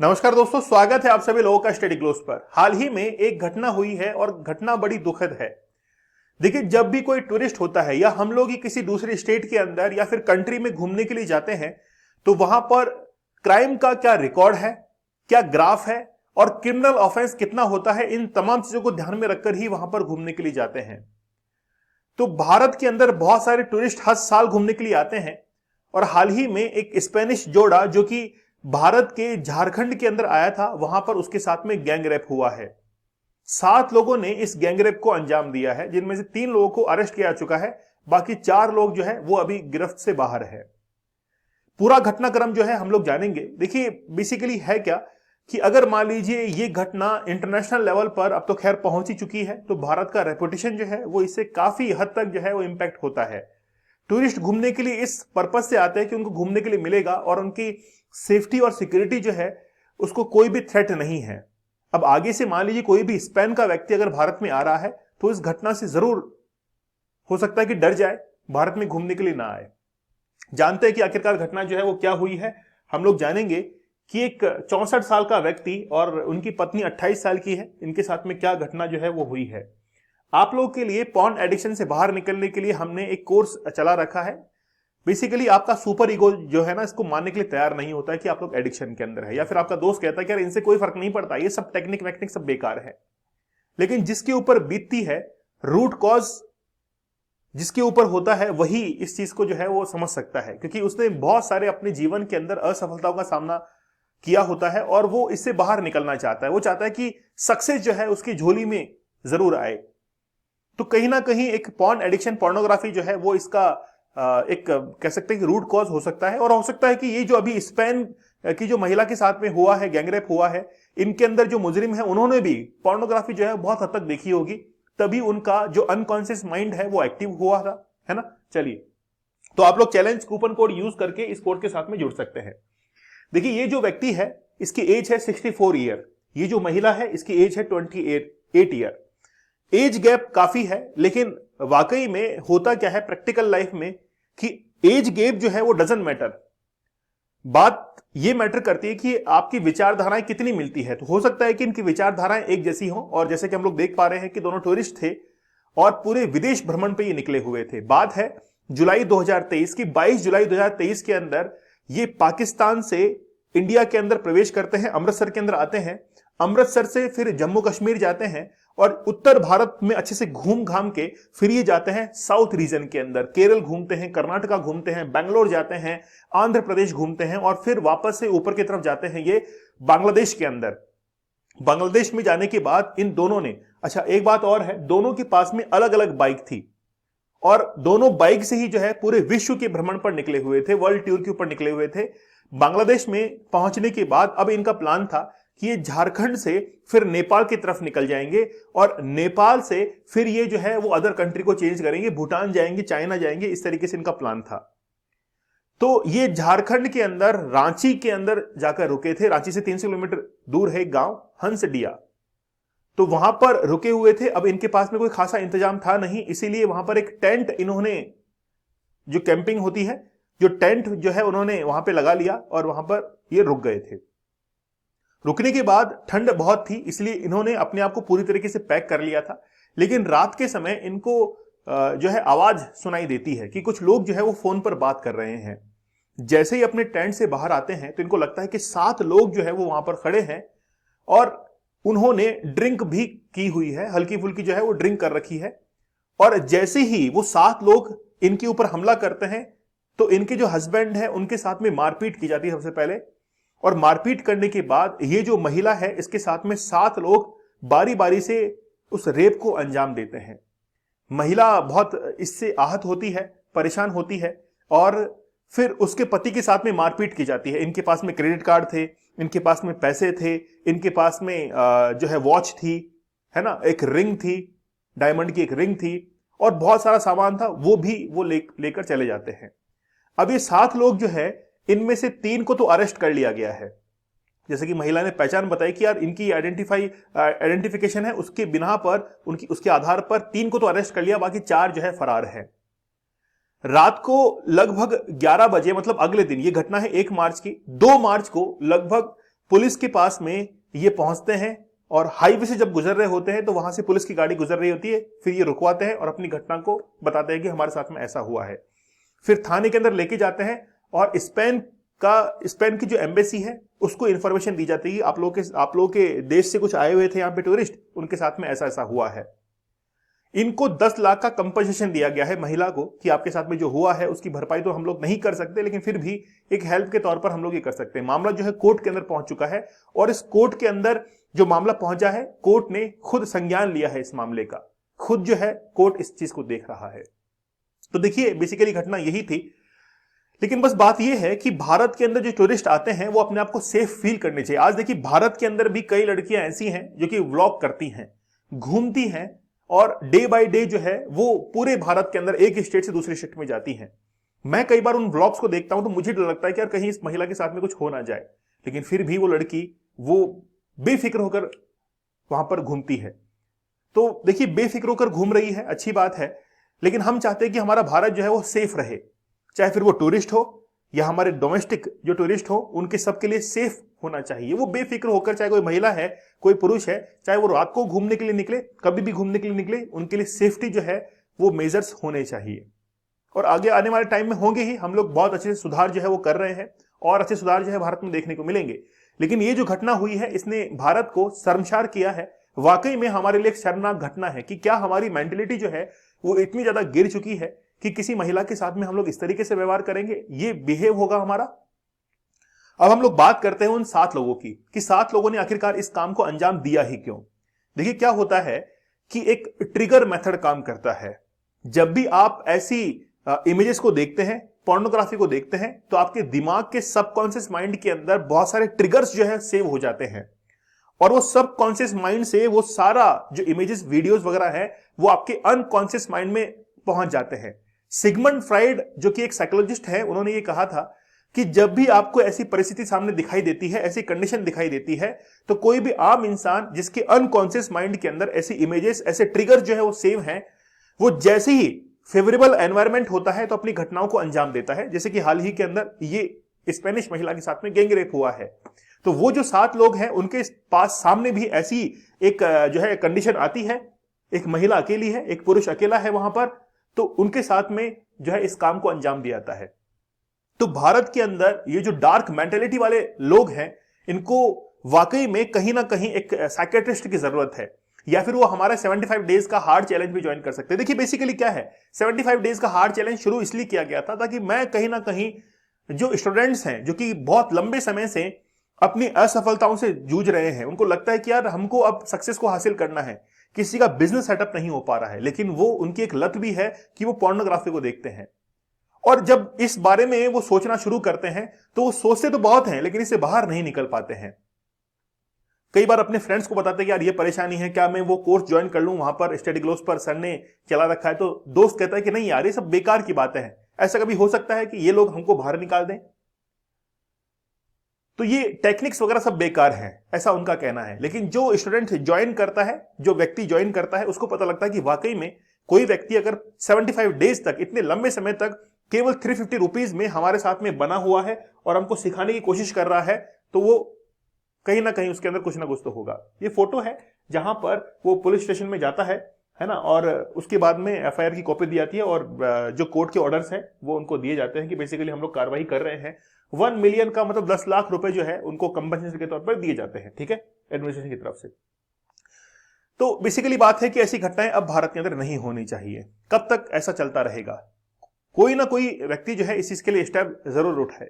नमस्कार दोस्तों, स्वागत है आप सभी लोगों का स्टडी ग्लोस पर। हाल ही में एक घटना हुई है और घटना बड़ी दुखद है। देखिए, जब भी कोई टूरिस्ट होता है या हम लोग ही किसी दूसरी स्टेट के अंदर या फिर कंट्री में घूमने के लिए जाते हैं तो वहां पर क्राइम का क्या रिकॉर्ड है, क्या ग्राफ है और क्रिमिनल ऑफेंस कितना होता है, इन तमाम चीजों को ध्यान में रखकर ही वहां पर घूमने के लिए जाते हैं। तो भारत के अंदर बहुत सारे टूरिस्ट हर साल घूमने के लिए आते हैं और हाल ही में एक स्पेनिश जोड़ा जो कि भारत के झारखंड के अंदर आया था, वहां पर उसके साथ में गैंग रेप हुआ है। 7 लोगों ने इस गैंग रेप को अंजाम दिया है, जिनमें से 3 लोगों को अरेस्ट किया चुका है। बाकी 4 लोग जो है वो अभी गिरफ्त से बाहर है। पूरा घटनाक्रम जो है हम लोग जानेंगे। देखिए, बेसिकली है क्या कि अगर मान लीजिए ये घटना इंटरनेशनल लेवल पर अब तो खैर पहुंच ही चुकी है, तो भारत का रेपुटेशन जो है वो इससे काफी हद तक जो है वो इंपैक्ट होता है। टूरिस्ट घूमने के लिए इस पर्पज से आते हैं कि उनको घूमने के लिए मिलेगा और उनकी सेफ्टी और सिक्योरिटी जो है उसको कोई भी थ्रेट नहीं है। अब आगे से मान लीजिए कोई भी स्पेन का व्यक्ति अगर भारत में आ रहा है तो इस घटना से जरूर हो सकता है कि डर जाए, भारत में घूमने के लिए ना आए। जानते हैं कि आखिरकार घटना जो है वो क्या हुई है। हम लोग जानेंगे कि एक 64 साल का व्यक्ति और उनकी पत्नी 28 साल की है, इनके साथ में क्या घटना जो है वो हुई है। आप लोगों के लिए पॉर्न एडिक्शन से बाहर निकलने के लिए हमने एक कोर्स चला रखा है। बेसिकली आपका सुपर ईगो जो है ना, इसको मानने के लिए तैयार नहीं होता है कि आप लोग एडिक्शन के अंदर है, या फिर आपका दोस्त कहता है कि यार इनसे कोई फर्क नहीं पड़ता, ये सब टेक्निक वेक्निक सब बेकार है। लेकिन जिसके ऊपर बीतती है, रूट कॉज जिसके ऊपर होता है, वही इस चीज को जो है वो समझ सकता है, क्योंकि उसने बहुत सारे अपने जीवन के अंदर असफलताओं का सामना किया होता है और वो इससे बाहर निकलना चाहता है। वो चाहता है कि सक्सेस जो है उसकी झोली में जरूर आए। तो कहीं ना कहीं एक पॉर्न एडिक्शन, पोर्नोग्राफी जो है वो इसका एक कह सकते हैं कि रूट कॉज हो सकता है। और हो सकता है कि ये जो अभी स्पेन की जो महिला के साथ में हुआ है, गैंगरेप हुआ है, इनके अंदर जो मुजरिम है उन्होंने भी पोर्नोग्राफी जो है बहुत हद तक देखी होगी, तभी उनका जो अनकॉन्शियस माइंड है वो एक्टिव हुआ था, है ना। चलिए, तो आप लोग चैलेंज कूपन कोड यूज करके इस कोड के साथ में जुड़ सकते हैं। देखिए, ये जो व्यक्ति है इसकी एज है 64 ईयर, ये जो महिला है इसकी एज है 28 ईयर। एज गैप काफी है, लेकिन वाकई में होता क्या है प्रैक्टिकल लाइफ में कि एज गैप जो है वो डजंट मैटर। बात ये मैटर करती है कि आपकी विचारधाराएं कितनी मिलती है। तो हो सकता है कि इनकी विचारधाराएं एक जैसी हो, और जैसे कि हम लोग देख पा रहे हैं कि दोनों टूरिस्ट थे और पूरे विदेश भ्रमण पे ये निकले हुए थे। बात है जुलाई 2023 की। 22 जुलाई 2023 के अंदर ये पाकिस्तान से इंडिया के अंदर प्रवेश करते हैं, अमृतसर के अंदर आते हैं। अमृतसर से फिर जम्मू कश्मीर जाते हैं और उत्तर भारत में अच्छे से घूम घाम के फिर ये जाते हैं साउथ रीजन के अंदर। केरल घूमते हैं, कर्नाटका घूमते हैं, बेंगलोर जाते हैं, आंध्र प्रदेश घूमते हैं और फिर वापस से ऊपर की तरफ जाते हैं ये बांग्लादेश के अंदर। बांग्लादेश में जाने के बाद इन दोनों ने, अच्छा एक बात और है, दोनों के पास में अलग अलग बाइक थी और दोनों बाइक से ही जो है पूरे विश्व के भ्रमण पर निकले हुए थे, वर्ल्ड टूर के ऊपर निकले हुए थे। बांग्लादेश में पहुंचने के बाद अब इनका प्लान था कि ये झारखंड से फिर नेपाल की तरफ निकल जाएंगे और नेपाल से फिर ये जो है वो अदर कंट्री को चेंज करेंगे, भूटान जाएंगे, चाइना जाएंगे, इस तरीके से इनका प्लान था। तो ये झारखंड के अंदर रांची के अंदर जाकर रुके थे। रांची से 300 किलोमीटर दूर है एक गांव हंसडिया, तो वहां पर रुके हुए थे। अब इनके पास में कोई खासा इंतजाम था नहीं, इसीलिए वहां पर एक टेंट इन्होंने, जो कैंपिंग होती है, जो टेंट जो है उन्होंने वहां पे लगा लिया और वहां पर ये रुक गए थे। रुकने के बाद ठंड बहुत थी, इसलिए इन्होंने अपने आप को पूरी तरीके से पैक कर लिया था। लेकिन रात के समय इनको जो है आवाज सुनाई देती है कि कुछ लोग जो है वो फोन पर बात कर रहे हैं। जैसे ही अपने टेंट से बाहर आते हैं तो इनको लगता है कि 7 लोग जो है वो वहां पर खड़े हैं और उन्होंने ड्रिंक भी की हुई है, हल्की फुल्की जो है वो ड्रिंक कर रखी है। और जैसे ही वो 7 लोग इनके ऊपर हमला करते हैं तो इनके जो हस्बैंड है उनके साथ में मारपीट की जाती है सबसे पहले। और मारपीट करने के बाद ये जो महिला है इसके साथ में 7 लोग बारी बारी से उस रेप को अंजाम देते हैं। महिला बहुत इससे आहत होती है, परेशान होती है और फिर उसके पति के साथ में मारपीट की जाती है। इनके पास में क्रेडिट कार्ड थे, इनके पास में पैसे थे, इनके पास में जो है वॉच थी, है ना, एक रिंग थी, डायमंड की एक रिंग थी और बहुत सारा सामान था, वो भी वो लेकर चले जाते हैं। अब ये 7 लोग जो है, इनमें से 3 को तो अरेस्ट कर लिया गया है। जैसे कि महिला ने पहचान बताई कि यार इनकी आइडेंटिफिकेशन है, उसके बिना पर उसके आधार पर 3 को तो अरेस्ट कर लिया, बाकी 4 जो है फरार है। रात को लगभग 11 बजे, मतलब अगले दिन, ये घटना है 1 मार्च की, 2 मार्च को लगभग पुलिस के पास में ये पहुंचते हैं और हाईवे से जब गुजर रहे होते हैं तो वहां से पुलिस की गाड़ी गुजर रही होती है, फिर ये रुकवाते हैं और अपनी घटना को बताते हैं कि हमारे साथ में ऐसा हुआ है। फिर थाने के अंदर लेके जाते हैं और स्पेन की जो एम्बेसी है उसको इंफॉर्मेशन दी जाती है, आप लोगों के देश से कुछ आए हुए थे यहाँ पे टूरिस्ट, उनके साथ में ऐसा ऐसा हुआ है। इनको 10 लाख का कंपनसेशन दिया गया है महिला को कि आपके साथ में जो हुआ है उसकी भरपाई तो हम लोग नहीं कर सकते, लेकिन फिर भी एक हेल्प के तौर पर हम लोग ये कर सकते हैं। मामला जो है कोर्ट के अंदर पहुंच चुका है और इस कोर्ट के अंदर जो मामला पहुंचा है, कोर्ट ने खुद संज्ञान लिया है इस मामले का, खुद जो है कोर्ट इस चीज को देख रहा है। तो देखिए बेसिकली घटना यही थी। लेकिन बस बात यह है कि भारत के अंदर जो टूरिस्ट आते हैं वो अपने आप को सेफ फील करने चाहिए। आज देखिए भारत के अंदर भी कई लड़कियां ऐसी हैं जो कि व्लॉग करती हैं, घूमती हैं और डे बाय डे जो है वो पूरे भारत के अंदर एक स्टेट से दूसरे स्टेट में जाती हैं। मैं कई बार उन व्लॉग्स को देखता हूं तो मुझे डर लगता है कि यार कहीं इस महिला के साथ में कुछ हो ना जाए, लेकिन फिर भी वो लड़की वो बेफिक्र होकर वहां पर घूमती है। तो देखिए बेफिक्र होकर घूम रही है, अच्छी बात है, लेकिन हम चाहते हैं कि हमारा भारत जो है वो सेफ रहे, चाहे फिर वो टूरिस्ट हो या हमारे डोमेस्टिक जो टूरिस्ट हो, उनके सबके लिए सेफ होना चाहिए। वो बेफिक्र होकर, चाहे कोई महिला है कोई पुरुष है, चाहे वो रात को घूमने के लिए निकले, कभी भी घूमने के लिए निकले, उनके लिए सेफ्टी जो है वो मेजर्स होने चाहिए। और आगे आने वाले टाइम में होंगे ही, हम लोग बहुत अच्छे से सुधार जो है वो कर रहे हैं और अच्छे सुधार जो है भारत में देखने को मिलेंगे। लेकिन ये जो घटना हुई है इसने भारत को शर्मसार किया है। वाकई में हमारे लिए एक शर्मनाक घटना है कि क्या हमारी मेंटेलिटी जो है वो इतनी ज्यादा गिर चुकी है कि किसी महिला के साथ में हम लोग इस तरीके से व्यवहार करेंगे, ये बिहेव होगा हमारा। अब हम लोग बात करते हैं उन 7 लोगों की कि 7 लोगों ने आखिरकार इस काम को अंजाम दिया ही क्यों। देखिए क्या होता है कि एक ट्रिगर मेथड काम करता है। जब भी आप ऐसी इमेजेस को देखते हैं, पोर्नोग्राफी को देखते हैं, तो आपके दिमाग के सबकॉन्शियस माइंड के अंदर बहुत सारे ट्रिगर्स जो है सेव हो जाते हैं और वो सबकॉन्शियस माइंड से वो सारा जो इमेजेस वीडियोस वगैरह है वो आपके अनकॉन्शियस माइंड में पहुंच जाते हैं। सिगमंड फ्राइड जो कि एक साइकोलॉजिस्ट है, उन्होंने ये कहा था कि जब भी आपको ऐसी परिस्थिति सामने दिखाई देती है, ऐसी कंडीशन दिखाई देती है, तो कोई भी आम इंसान जिसके अनकॉन्शियस माइंड के अंदर ऐसी इमेजेस, ऐसे ट्रिगर जो है वो सेव हैं, वो जैसे ही फेवरेबल एनवायरमेंट होता है तो अपनी घटनाओं को अंजाम देता है। जैसे कि हाल ही के अंदर ये स्पेनिश महिला के साथ में गैंग रेप हुआ है, तो वो जो 7 लोग हैं उनके पास सामने भी ऐसी एक जो है कंडीशन आती है, एक महिला अकेली है, एक पुरुष अकेला है वहां पर, तो उनके साथ में जो है इस काम को अंजाम दिया जाता है। तो भारत के अंदर ये जो डार्क मेंटेलिटी वाले लोग हैं, इनको वाकई में कहीं ना कहीं एक साइकियाट्रिस्ट की जरूरत है, या फिर वो हमारा 75 डेज का हार्ड चैलेंज भी ज्वाइन कर सकते हैं। देखिए बेसिकली क्या है, 75 डेज का हार्ड चैलेंज शुरू इसलिए किया गया था ताकि मैं कहीं ना कहीं जो स्टूडेंट्स हैं जो कि बहुत लंबे समय से अपनी असफलताओं से जूझ रहे हैं, उनको लगता है कि यार हमको अब सक्सेस को हासिल करना है, किसी का बिजनेस सेटअप नहीं हो पा रहा है, लेकिन वो उनकी एक लत भी है कि वो पोर्नोग्राफी को देखते हैं। और जब इस बारे में वो सोचना शुरू करते हैं तो वो सोचते तो बहुत हैं लेकिन इससे बाहर नहीं निकल पाते हैं। कई बार अपने फ्रेंड्स को बताते हैं कि यार ये परेशानी है, क्या मैं वो कोर्स ज्वाइन कर लूं, वहां पर स्टडी ग्लोव्स पर सर ने चला रखा है, तो दोस्त कहता है कि नहीं यार ये सब बेकार की बातें हैं, ऐसा कभी हो सकता है कि ये लोग हमको बाहर निकाल दें, तो ये टेक्निक्स वगैरह सब बेकार हैं, ऐसा उनका कहना है। लेकिन जो स्टूडेंट ज्वाइन करता है, जो व्यक्ति ज्वाइन करता है, उसको पता लगता है कि वाकई में कोई व्यक्ति अगर 75 डेज तक, इतने लंबे समय तक केवल 350 रुपीज में हमारे साथ में बना हुआ है और हमको सिखाने की कोशिश कर रहा है, तो वो कहीं ना कहीं उसके अंदर कुछ ना कुछ तो होगा। ये फोटो है जहां पर वो पुलिस स्टेशन में जाता है ना, और उसके बाद में एफआईआर की कॉपी दी जाती है और जो कोर्ट के ऑर्डर्स हैं वो उनको दिए जाते हैं कि बेसिकली हम लोग कार्रवाई कर रहे हैं। 1 मिलियन का मतलब 10 लाख रुपए जो है उनको कंपनसेशन के तौर पर दिए जाते हैं, ठीक है, एडमिनिस्ट्रेशन की तरफ से। तो बेसिकली बात है कि ऐसी घटनाएं अब भारत के अंदर नहीं होनी चाहिए। कब तक ऐसा चलता रहेगा? कोई ना कोई व्यक्ति जो है इस चीज के लिए स्टेप जरूर उठाए।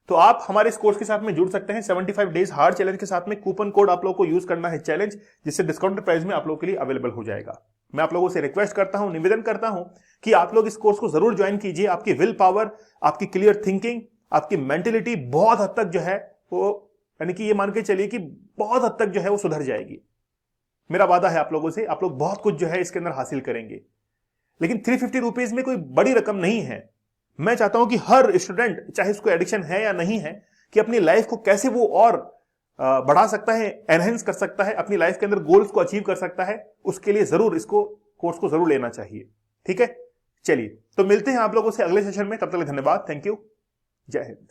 तो आप हमारे इस कोर्स के साथ में जुड़ सकते हैं 75 डेज हार्ड चैलेंज के साथ में। कूपन कोड आप लोगों को यूज करना है चैलेंज, जिससे डिस्काउंटेड प्राइस में आप लोगों के लिए अवेलेबल हो जाएगा। मैं आप लोगों से रिक्वेस्ट करता हूं, निवेदन करता हूं कि आप लोग इस कोर्स को जरूर ज्वाइन कीजिए। आपकी विल पावर, आपकी क्लियर थिंकिंग, आपकी मेंटेलिटी बहुत हद तक जो है वो, यानी कि ये मान के चलिए कि बहुत हद तक जो है वो सुधर जाएगी। मेरा वादा है आप लोगों से, आप लोग बहुत कुछ जो है इसके अंदर हासिल करेंगे। लेकिन 350 रुपीज में कोई बड़ी रकम नहीं है। मैं चाहता हूं कि हर स्टूडेंट, चाहे उसको एडिक्शन है या नहीं है, कि अपनी लाइफ को कैसे वो और बढ़ा सकता है, एनहेंस कर सकता है, अपनी लाइफ के अंदर गोल्स को अचीव कर सकता है, उसके लिए जरूर इसको कोर्स को जरूर लेना चाहिए। ठीक है, चलिए तो मिलते हैं आप लोगों से अगले सेशन में। तब तक धन्यवाद, थैंक यू, जय हिंद।